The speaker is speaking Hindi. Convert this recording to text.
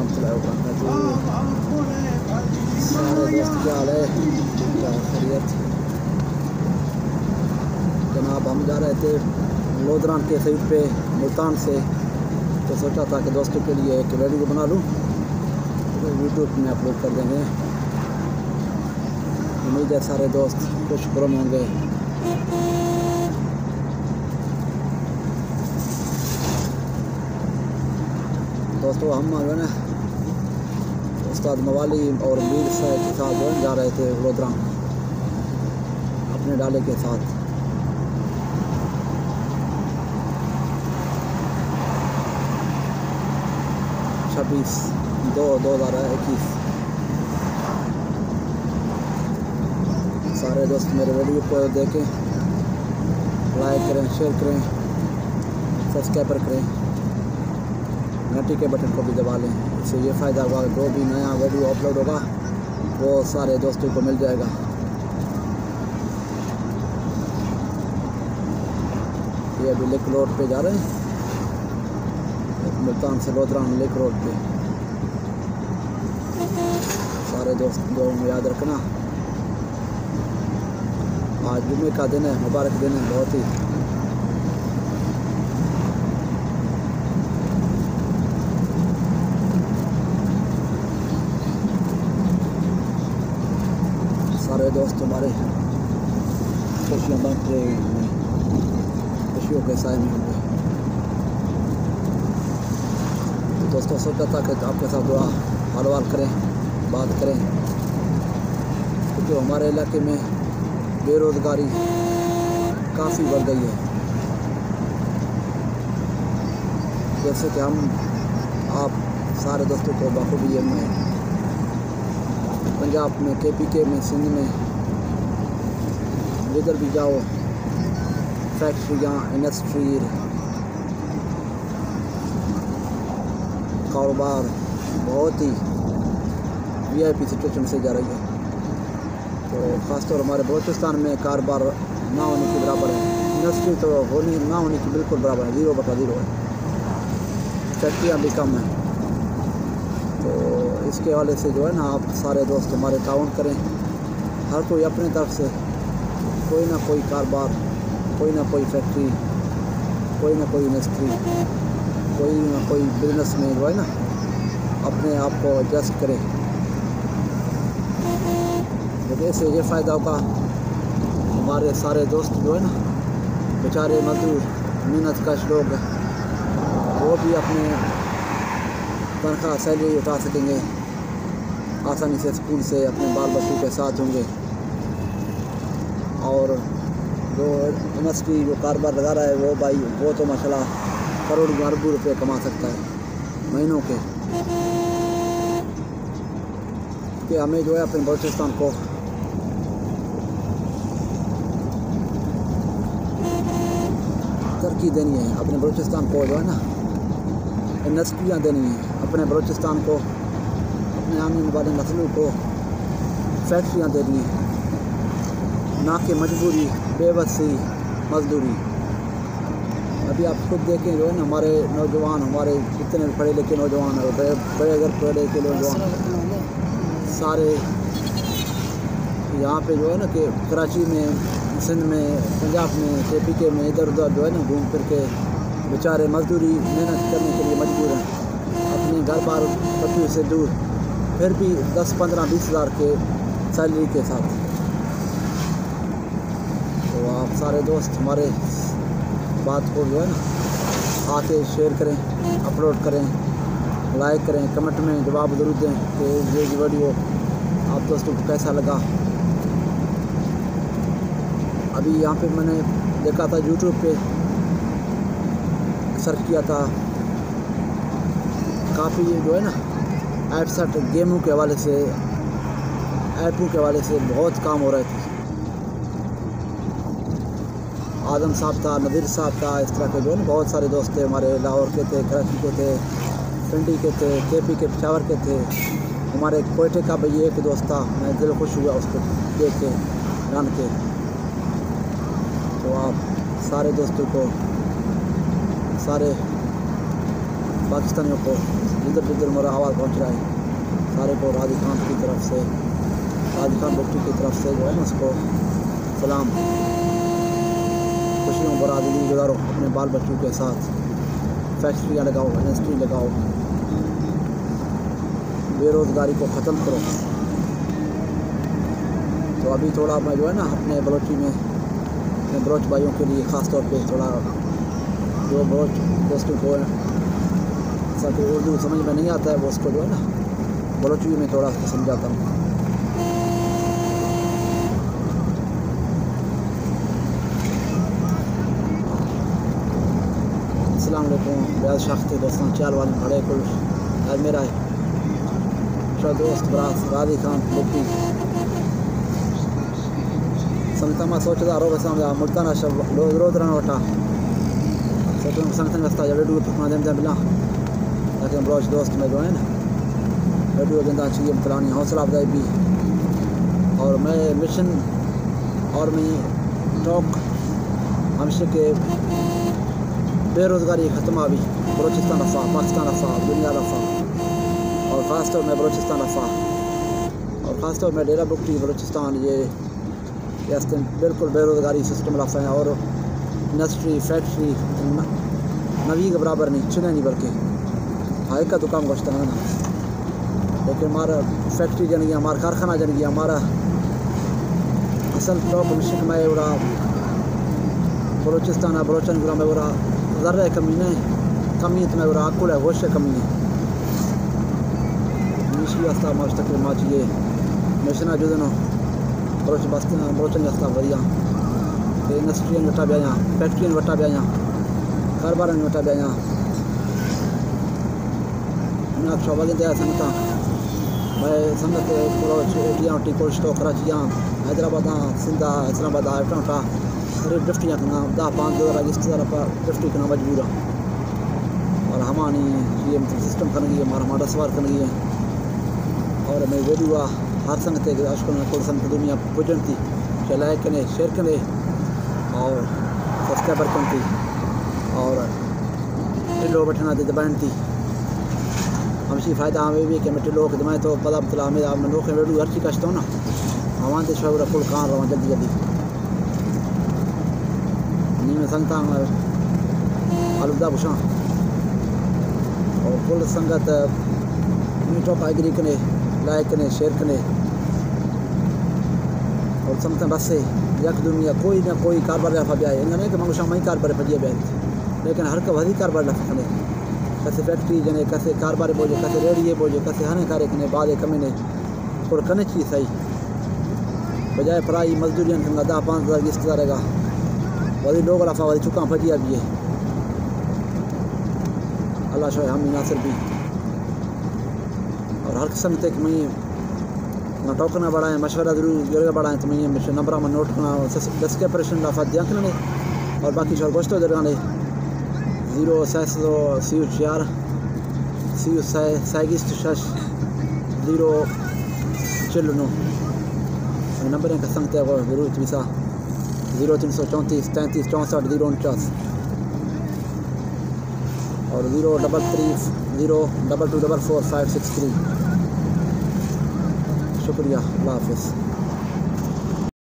रहमतुल्लाहि व बरकातहू। सारे दोस्त क्या हाल है? क्या खैरियत? जनाब हम जा रहे थे लोधरान के सईद पे मुल्तान से, तो सोचा था कि दोस्तों के लिए एक वीडियो बना लूँ, तो यूट्यूब में अपलोड कर देंगे। उम्मीद है सारे दोस्त खुश खुरम होंगे। दोस्तों हम जो है ना उस्ताद मवाली और मीर साहब के साथ जो है जा रहे थे लोधरान अपने डाले के साथ। छब्बीस 2021। सारे दोस्त मेरे वीडियो को देखें, लाइक करें, शेयर करें, सब्सक्राइबर करें, घंटी के बटन को भी दबा लें। इससे ये फ़ायदा होगा जो भी नया वीडियो अपलोड होगा वो सारे दोस्तों को मिल जाएगा। ये अभी लेक रोड पे जा रहे हैं, मुल्तान से लोधरान लेक रोड पे। सारे दोस्त जो याद रखना, आज जुम्मे का दिन है, मुबारक दिन है बहुत ही। सारे दोस्त हमारे खुशियाँ बांट रहे हैं, खुशियों के साए में होंगे। तो दोस्तों सोचा था कि आपके साथ थोड़ा हाल करें, बात करें, क्योंकि हमारे इलाके में बेरोज़गारी काफ़ी बढ़ गई है। जैसे कि हम आप सारे दोस्तों को बखूबी है, पंजाब में, KPK में, सिंध में, जिधर भी जाओ फैक्ट्रियाँ, इंडस्ट्री, कारोबार बहुत ही VIP सिचुएशन से जा रही है। तो ख़ासतौर हमारे बलूचिस्तान में कारोबार ना होने के बराबर है, इंडस्ट्री तो होनी ना होने की बिल्कुल बराबर है, 0/0 है। फैक्ट्रियाँ भी कम हैं। तो इसके हवाले से जो है ना आप सारे दोस्त हमारे ताउन करें। हर कोई अपने तरफ से कोई ना कोई कारोबार, कोई ना कोई फैक्ट्री, कोई ना कोई इंडस्ट्री, कोई ना कोई बिजनेस में जो है ना अपने आप को एडजस्ट करे। तो इससे ये फ़ायदा होगा, हमारे सारे दोस्त जो है ना बेचारे मजदूर मेहनत कश लोग, वो भी अपने तनख्वाह सैलरी उठा सकेंगे, आसानी से स्कूल से अपने बाल बच्चों के साथ होंगे। और जो इंडस्ट्री जो कारोबार लगा रहा है वो भाई वो तो माशाल्लाह करोड़ों अरबों रुपये कमा सकता है महीनों के। कि हमें जो है अपने बलूचिस्तान को तरक्की देनी है, अपने बलूचिस्तान को जो है ना इंडस्ट्रियाँ देनी है, अपने बलूचिस्तान को, अपने आने वाले नस्लों को फैक्ट्रियाँ देनी है, ना कि मजबूरी, बेबसी, मजदूरी। अभी आप खुद देखें जो है ना हमारे नौजवान, हमारे जितने पढ़े लिखे नौजवान और बड़े अगर पढ़े लिखे नौजवान सारे यहाँ पे जो है ना कि कराची में, सिंध में, पंजाब में, KPK में इधर उधर जो है ना घूम फिर के बेचारे मजदूरी मेहनत करने के लिए मजबूर हैं, अपने घर बार बच्चों से दूर, फिर भी 10, 15, 20 हज़ार के सैलरी के साथ। तो आप सारे दोस्त हमारे बात को जो है ना आके शेयर करें, अपलोड करें, लाइक करें, कमेंट में जवाब ज़रूर दें कि ये वीडियो आप दोस्तों को कैसा लगा। अभी यहाँ पे मैंने देखा था यूट्यूब पे सर्च किया था, काफ़ी जो है ना एडसट गेमों के हवाले से, ऐपों के हवाले से बहुत काम हो रहे थे। आदम साहब था, नदीर साहब था, इस तरह के जो है ना बहुत सारे दोस्त थे हमारे, लाहौर के थे, कराची के थे, पिंडी के थे, KP के, पेशावर के थे। हमारे कोयटे का भाई एक दोस्त था, मैं दिल खुश हुआ उसको देख के, जान के। तो आप सारे दोस्तों को, सारे पाकिस्तानियों को जिधर जिधर मेरा आवाज़ पहुँच रहा है सारे को राजी खान की तरफ से, राजी खान बख्शी की तरफ से जो है ना उसको सलाम। खुशियों भरा ज़िंदगी गुजारो अपने बाल बच्चों के साथ, फैक्ट्रियाँ लगाओ, इंडस्ट्री लगाओ, बेरोज़गारी को ख़त्म करो। तो अभी थोड़ा मैं जो है ना अपने बलोची में अपने बलोच भाइयों के लिए ख़ास तौर पे थोड़ा जो बलोच दोस्तों को सब उर्दू समझ में नहीं आता है वो उसको जो है ना बलोची में थोड़ा समझाता हूँ। अस्सलाम वालेकुम ब्याज शाख्ते दोस्तों चाल वाले बड़े कुल आज मेरा है दोस्त बरास राजी खान बुक्की संगता मां सोचदा रो बसा मुल्ताना शब रोज रहना वटा सोचो संगतन वस्ता जब डू तो देम दे बिला लेकिन ब्रोच दोस्त में जो है ना वीडियो देंदा चाहिए फलानी हौसला अफजाई भी। और मैं मिशन और मैं टॉक हमेशा के बेरोज़गारी ख़त्म आवी बलोचिस्तान रफ़ा, पाकिस्तान रफ़ा, दुनिया रफ़ा और ख़ास तौर में बलोचिस्तान रफ़ा और ख़ास तौर में डेरा बुकटी बलोचिस्तान ये बिल्कुल बेरोज़गारी सिस्टम रफ़ा है और इंडस्ट्री फैक्ट्री नवी के बराबर नहीं चुने नहीं बल्कि हाई का दुकान गोश्ता है ना। लेकिन हमारा फैक्ट्री जन गया, हमारा कारखाना जन गया, हमारा असल टॉप मिशन में उड़ा बलोचिस्तान है बलोचन गुरा में उड़ा ज़र्रे कमी नहीं कमी तो मैं उड़ा अकुल है होश कमी है मिशी वास्ता मुस्तकिल माँ चाहिए मिशना जुदनो बलोच बस्ती बलोचन वास्ता बढ़िया इंडस्ट्री वटा भी आया, फैक्ट्री वटा भी आया, कारोबार वटा भी आया। मैं शोभा के दया संगता मैं संगत टी कोल्ड स्टॉक कराची हैदराबाद सिंधा इस्लामाबाद उठा करीब डिफ्टियाँ करना 10-5 रिश्तेदार पर डिफ्टी करना मजबूर है और हमारी ये सिस्टम करनी है हमारा सवार करनी है। और मैं वीडियो हर संगत अशकुल कुल संगत दुनिया पुजन थी कि लाइक करें शेयर करें और सब्सक्राइबर कन थी और टिलो बटना दे दबाइन थी हमशी फ़ायदा हमें भी कि मैं टिलो के दबाए तो पता बतला हमें लोग वीडियो हर चीज़ कष्ट हो ना हमारे तो शोर कुल कहाँ रहा जल्दी जल्दी नहीं मैं संगता अलविदा बुशा और कुल संगत टॉप एग्री करें लाइक करें शेयर करें और संगत बस से यक दुनिया कोई ना कोई कारोबार रफा भी आए नहीं कि मंगू शाम कारोबार पजिए बैठ लेकिन हर का वही कारोबार रफा कने कैसे फैक्ट्री जने कैसे कारोबार बोझे कैसे रेडिये बोझे कैसे हने कार्य कने बाद कमी ने थोड़ा कने चीज सही बजाय पराई मजदूरियां कंगा 10-5 रिश्तेदार रहेगा वही लोग रफा वही चुका फजिया भी है अल्लाह शो हम नासिर भी और हर किस्म तक मैं टोकन बढ़ाएं मशवरा जरूर बढ़ाएं तो मैं नंबर में नोट करना दस के ऑपरेशन लाफा दिया करने और बाकी शोर गोश्तो दरगाने 0 4 साइगिस्ट 0 चिल्लो नंबर का संगत है वो जरूर विसा 0334 33 64 049 और 033 02244 563 शुक्रिया अल्लाह हाफिज़।